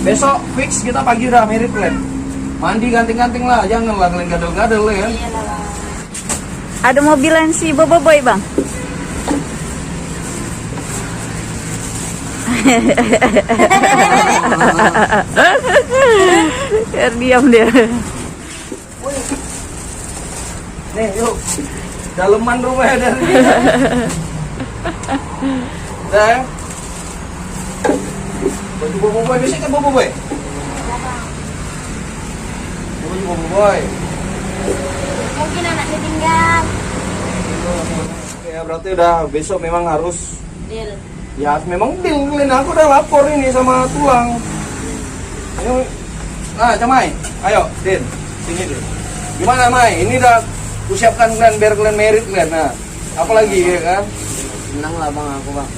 besok fix kita pagi udah merit kalian. Mandi ganting-ganting lah, janganlah kalian gadel-gadel ya. Ada mobilan si Bobo Boy, Bang. Biar diam dia. Nih, yuk. Daleman rumahnya dari dia. Dah. Ya. Baju Bobo Boy, bisa kan Bobo Boy? Baju Bobo Boy. Mungkin anaknya tinggal. Ya berarti udah besok memang harus Deal. ya memang deal kalian. Aku udah lapor ini sama tulang. Ayo, nah Camai, ayo Din, sini Din. Gimana Mai? Ini udah kusiapkan kalian biar kalian merit kalian. Nah, apalagi ya kan? Senang lah bang aku bang.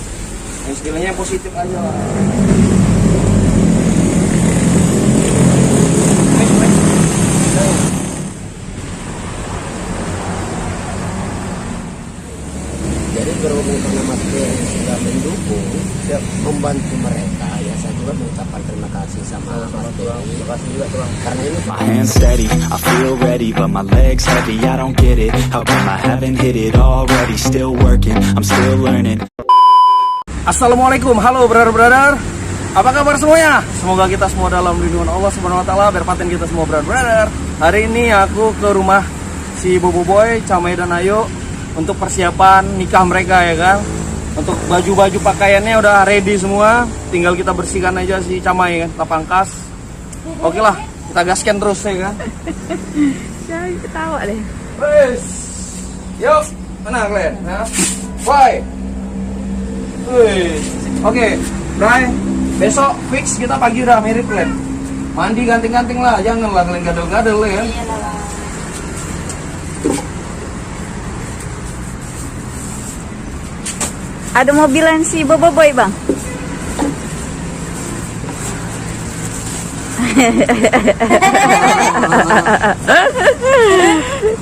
Yang istilahnya positif aja lah. Jadi berhubung karena Mas Ben sudah mendukung, siap membantu mereka, ya saya juga mengucapkan terima kasih sama Mas Ben. Terima kasih juga Tuhan. Karena ini My hands steady, I feel ready, but my legs heavy, I don't get it. How come I haven't hit it already? Still working, I'm still learning. Assalamualaikum, halo brother-brother. Apa kabar semuanya? Semoga kita semua dalam lindungan Allah Subhanahu wa taala, berpaten kita semua brother-brother. Hari ini aku ke rumah si Bobo Boy, Camai dan Ayu untuk persiapan nikah mereka ya kan. Untuk baju-baju pakaiannya udah ready semua, tinggal kita bersihkan aja si Camai kan, kita pangkas. Oke lah, kita gaskan terus ya kan. Saya ketawa deh. Wes. Yuk, mana kalian? Ya. Bye. Wes. Oke, Bray. Besok fix kita pagi udah merit kalian. Mandi ganting-ganting lah, janganlah kalian gadel-gadel ya. Ada mobilan si Bobo Boy, Bang.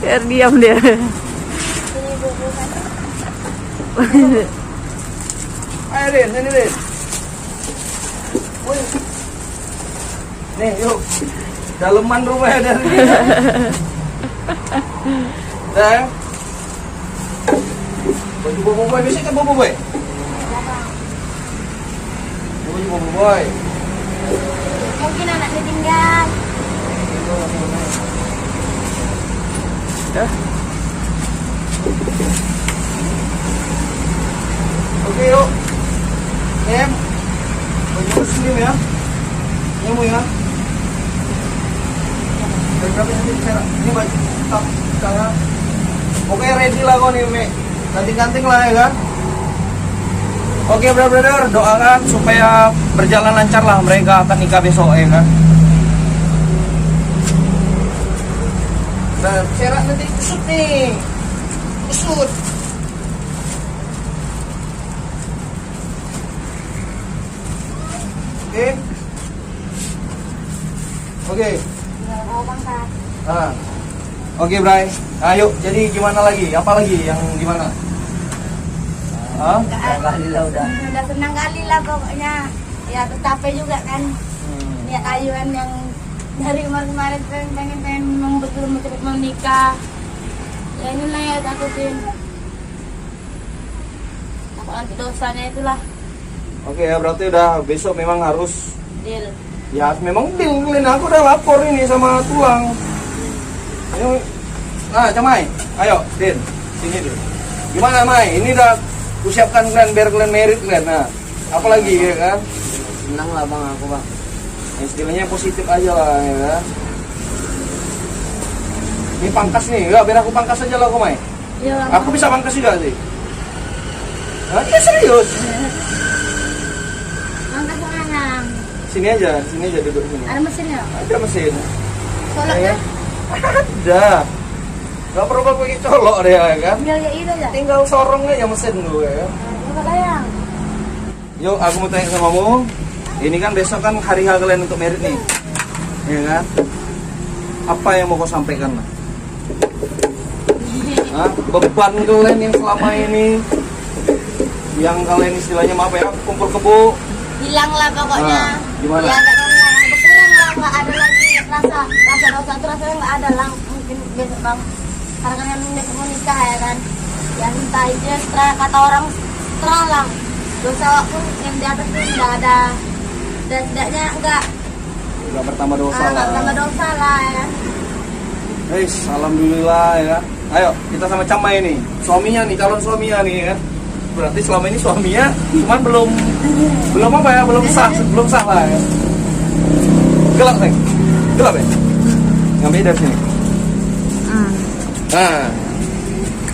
Biar diam dia. Ayo Din, sini Din. Wih. Nih, yuk. Daleman rumahnya dari dia. Dah. Ya. Baju Bobo Boy, bisa kan Bobo Boy? Baju Bobo Boy. Mungkin anaknya tinggal. Dah. Oke yuk. Em. Baju muslim ya. Ini ya. Dan berapa nanti cara? Ini baju tak cara. Oke ready lah kau nih Me. Ganting-ganting lah ya kan. Oke brother, doakan supaya berjalan lancar lah mereka akan nikah besok ya kan. Nah, serak nanti kusut nih. Kusut. Oke. Oke. Oh bangsa. Nah. Oke, Bray. Ayo, jadi gimana lagi? Apa lagi yang gimana? Hah? kali lah udah. Udah senang kali lah pokoknya. Ya capek juga kan. Lihat Ayuan yang dari kemarin-kemarin pengen betul cepet menikah. Ya inilah ya takutin. Takut nanti dosanya itulah. Oke ya, berarti udah besok memang harus Deal. ya memang deal kalian. Aku udah lapor ini sama tulang. Ayo, nah Camai, ayo Din, sini Din. Gimana Mai? Ini udah kusiapkan kalian biar kalian merit kalian. Nah, apalagi ya kan? Senang lah bang aku bang. Yang istilahnya positif aja lah ya kan. Ini pangkas nih, ya biar aku pangkas aja lah kok Mai. Iya. Aku bisa pangkas juga sih. Nah, iya serius. Angkat tangan. Sini aja duduk sini. Ada mesinnya? Ada mesin. Soloknya? Ada. Gak perlu pakai colok deh ya kan. Tinggal ya itu aja. Tinggal sorong aja mesin gue ya. Coba bayang. Yuk, aku mau tanya sama kamu. Ini kan besok kan hari H kalian untuk merit nih. Ya kan? Apa yang mau kau sampaikan? Hah? Beban kalian yang selama ini, yang kalian istilahnya maaf ya, kumpul kebo. Hilang lah pokoknya. Gimana? Ya nggak online. rasa dosa itu rasanya nggak ada lah, mungkin besok bang, karena kan besok mau nikah ya kan, ya entah aja setelah kata orang setelah lah dosa pun yang di atas itu nggak ada, dan setidaknya nggak bertambah dosa nggak lah. tambah dosa lah ya kan. Alhamdulillah ya. Ayo kita sama Camai nih, suaminya nih, calon suaminya nih ya. Berarti selama ini suaminya cuman belum apa ya, belum sah lah ya. Gelap Neng, gelap ya. Ngambil dari sini. Nah,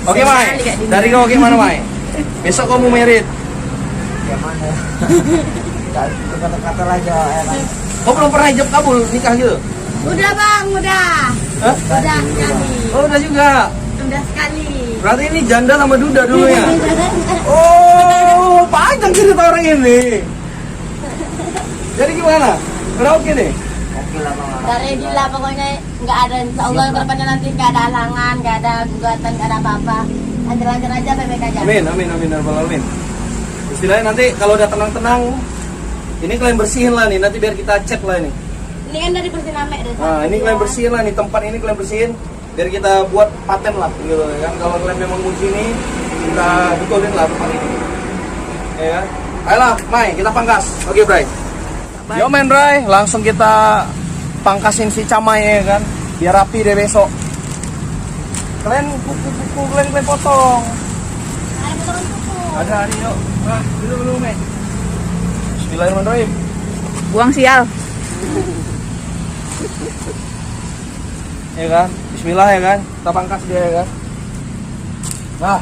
oke Mai, dari kau gimana Mai? Besok kau mau merit? Ya mana? Itu kata-kata aja ya kan. Kau belum pernah hijab kabul nikah gitu? Udah bang, udah. Hah? Udah sekali. Oh udah juga. Udah sekali. Berarti ini janda sama duda dulu ya? Oh, panjang cerita orang ini. Jadi gimana? Udah oke deh? Oke lah bang. Dari Dila pokoknya nggak ada, insya Allah kedepannya nanti nggak ada halangan, nggak ada gugatan, nggak ada apa-apa. Lancar-lancar aja, baik-baik aja. Amin, amin, amin, rabbal alamin. Istilahnya nanti kalau udah tenang-tenang, ini kalian bersihin lah nih, nanti biar kita cek lah ini. Ini kan dari bersihin ame deh. Nah, ini kalian bersihin lah nih, tempat ini kalian bersihin, biar kita buat paten lah, gitu kan. Kalau kalian memang mau sini, kita betulin lah tempat ini. Ya kan? Ayolah, Mai, kita pangkas. Oke, Bray. Yo men, Bray, langsung kita pangkasin si Camai ya kan, biar rapi deh besok. Kalian kuku kalian potong. Ada potongan kuku. Ada hari yuk. Nah, dulu Mai. Bismillahirrahmanirrahim. Buang sial. Ya kan? Bismillah ya kan? Kita pangkas dia ya kan? Nah.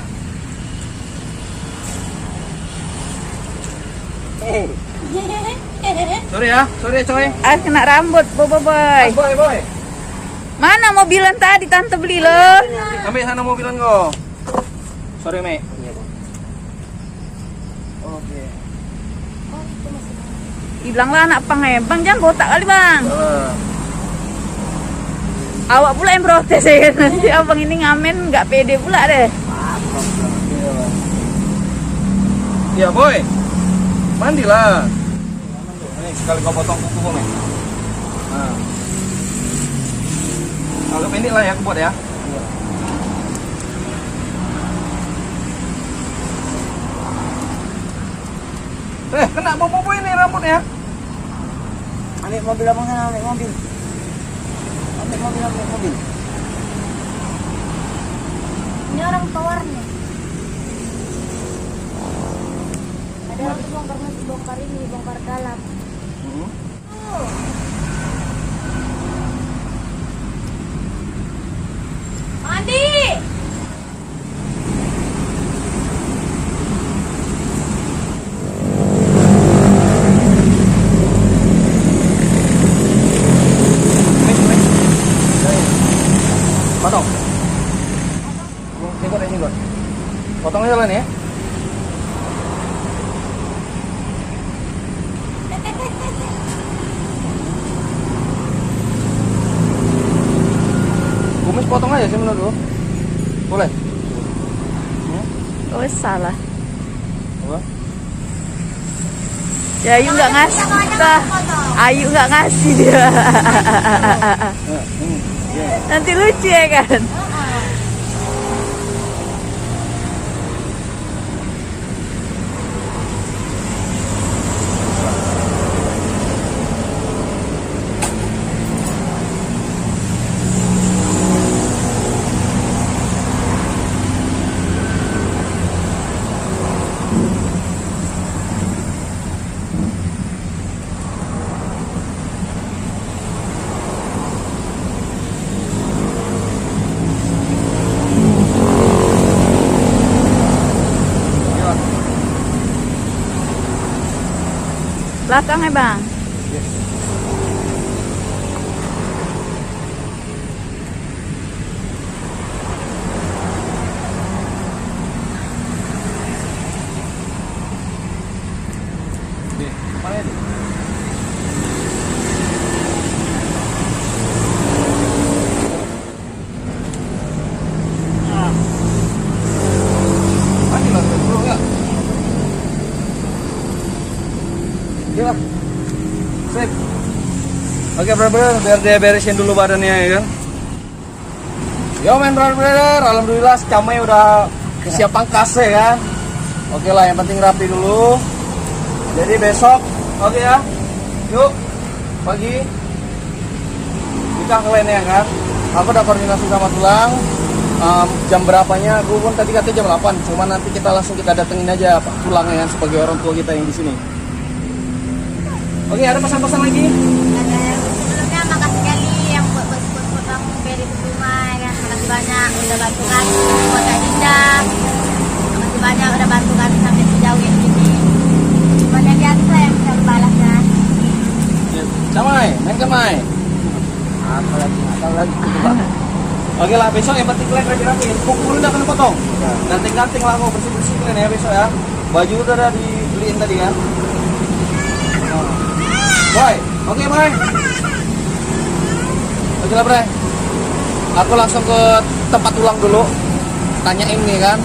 Sorry ya coy. Ah, kena rambut, boy. Boy. Mana mobilan tadi tante beli loh? Ambil sana mobilan kau. Sorry, Mei. Oke. Bilanglah anak pang ya, bang jangan botak kali bang. Awak pula yang protes ya kan? Nanti abang ini ngamen nggak pede pula deh. Iya, boy. Mandilah. Ini sekali kau potong kuku kau, Mei. Nah. Agak pendek lah ya, aku buat ya. Kena bobo ini rambutnya. Ambil mobil abang sana, ambil mobil. Ambil mobil. Ini orang tawar nih. Ada orang bongkar masih bongkar ini, bongkar dalam. Mandi. Potong. Singkot. Potong aja lah nih ya. Kumis potong aja sih menurut lu. Boleh? Oh salah. Apa? Ya Ayu nggak ngasih kita. Ayu nggak ngasih dia. Nanti lucu ya kan? Belakang ya bang. Mana itu? Mandi lah, bro enggak? Iya lah. Sip. Oke brother, biar dia beresin dulu badannya ya kan. Yo men brother, alhamdulillah camay udah siap pangkas ya kan. Oke lah, yang penting rapi dulu. Jadi besok, oke ya. Yuk, pagi kita kalian ya kan. Aku udah koordinasi sama Tulang. Jam berapanya? Aku pun tadi katanya jam 8. Cuma nanti kita langsung kita datengin aja Pak Tulangnya kan, sebagai orang tua kita yang di sini. Oke, ada pesan-pesan lagi? Ada sebelumnya makasih sekali yang buat kamu beri di rumah ya. Makasih banyak udah bantu kami buat Kak Dinda. Makasih banyak udah bantu kami sampai sejauh ini. Cuman yang biasa yang bisa membalasnya. Camay, main Camay. Apa lagi Oke lah, besok yang penting kalian rapi-rapi. Kuku udah kena potong. Ganting-ganting lah, mau bersih-bersih kalian ya besok ya. Baju udah ada dibeliin tadi kan. Boy, oke boy. Oke lah bre. Aku langsung ke tempat Tulang dulu. Tanyain nih kan,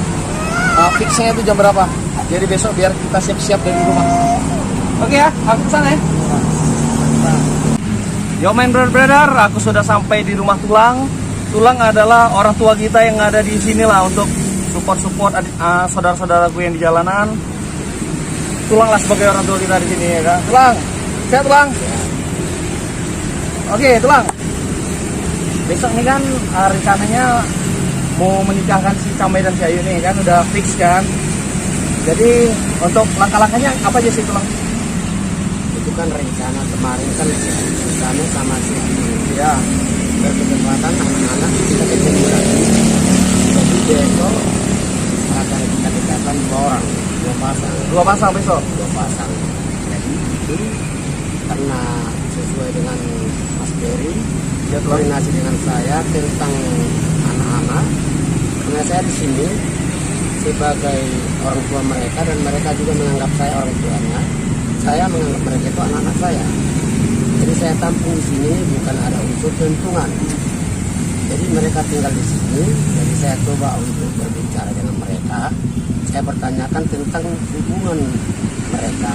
fixnya itu jam berapa. Jadi besok biar kita siap-siap dari rumah. Oke ya, aku kesana ya. Yo main brother, aku sudah sampai di rumah Tulang. Tulang adalah orang tua kita yang ada di sini lah untuk support saudara-saudaraku yang di jalanan. Tulang lah sebagai orang tua kita di sini ya kan. Tulang, sehat Tulang. Oke Tulang. Besok nih kan rencananya mau menikahkan si Camay dan si Ayu nih kan udah fix kan. Jadi untuk langkah-langkahnya apa aja sih Tulang? Itu kan rencana kemarin kan rencana sama si Ya. berkesempatan anak-anak kita ketemu lagi. Jadi besok akan kita dekatkan 2 orang, 2 pasang. Besok. 2 pasang. Jadi itu karena sesuai dengan Mas Berry, dia koordinasi dengan saya tentang anak-anak. Karena saya di sini sebagai orang tua mereka dan mereka juga menganggap saya orang tuanya. Saya menganggap mereka itu anak-anak saya. Jadi saya tampung di sini bukan ada unsur keuntungan. Jadi mereka tinggal di sini. Jadi saya coba untuk berbicara dengan mereka. Saya pertanyakan tentang hubungan mereka.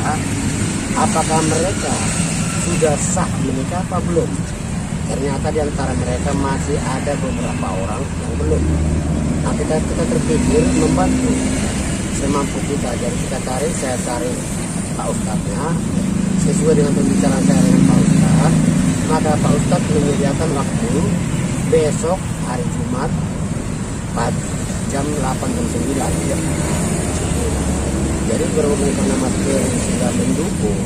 Apakah mereka sudah sah menikah apa belum? Ternyata di antara mereka masih ada beberapa orang yang belum. Nah kita terpikir membantu semampu kita. Jadi saya cari Pak Ustadznya. Sesuai dengan pembicaraan saya dengan Pak Ustadz, maka Pak Ustadz menyediakan waktu besok hari Jumat pagi jam 8.09 ya. Jadi berhubung karena Mas Berry sudah mendukung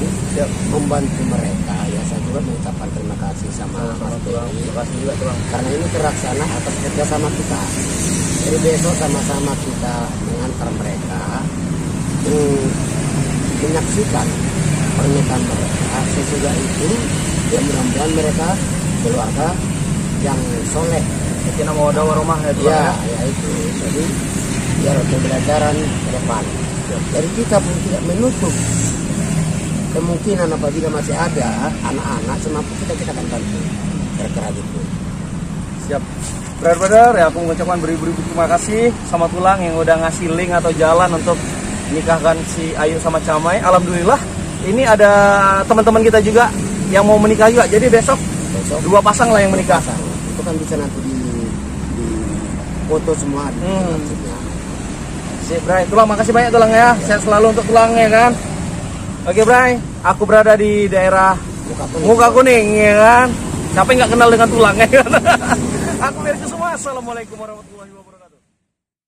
membantu mereka, ya saya juga mengucapkan terima kasih sama Mas Berry. Terima kasih juga Tulang. Karena ini terlaksana atas kerjasama kita. Jadi besok sama-sama kita mengantar mereka menyaksikan pernikahan mereka. Sesudah itu ya mudah-mudahan mereka keluarga yang soleh. Kita mau ada warumah ya Tulang. Ya itu. Jadi biar pembelajaran ke depan. Jadi kita pun tidak menutup kemungkinan apabila masih ada anak-anak semampu kita akan bantu. Kira-kira gitu. Siap. Brother, ya aku mengucapkan beribu-ribu terima kasih sama Tulang yang udah ngasih link atau jalan untuk nikahkan si Ayu sama Camay. Alhamdulillah. Ini ada teman-teman kita juga yang mau menikah juga. Jadi besok 2 pasang lah yang menikah. Itu kan bisa nanti di foto semua. Sip, Bray. Tulang, makasih banyak Tulang ya. Sehat selalu untuk Tulang ya kan. Oke, Bray. Aku berada di daerah Muka Kuning ya kan. Siapa yang nggak kenal dengan Tulang ya kan. Aku dari semua. Assalamualaikum warahmatullahi wabarakatuh.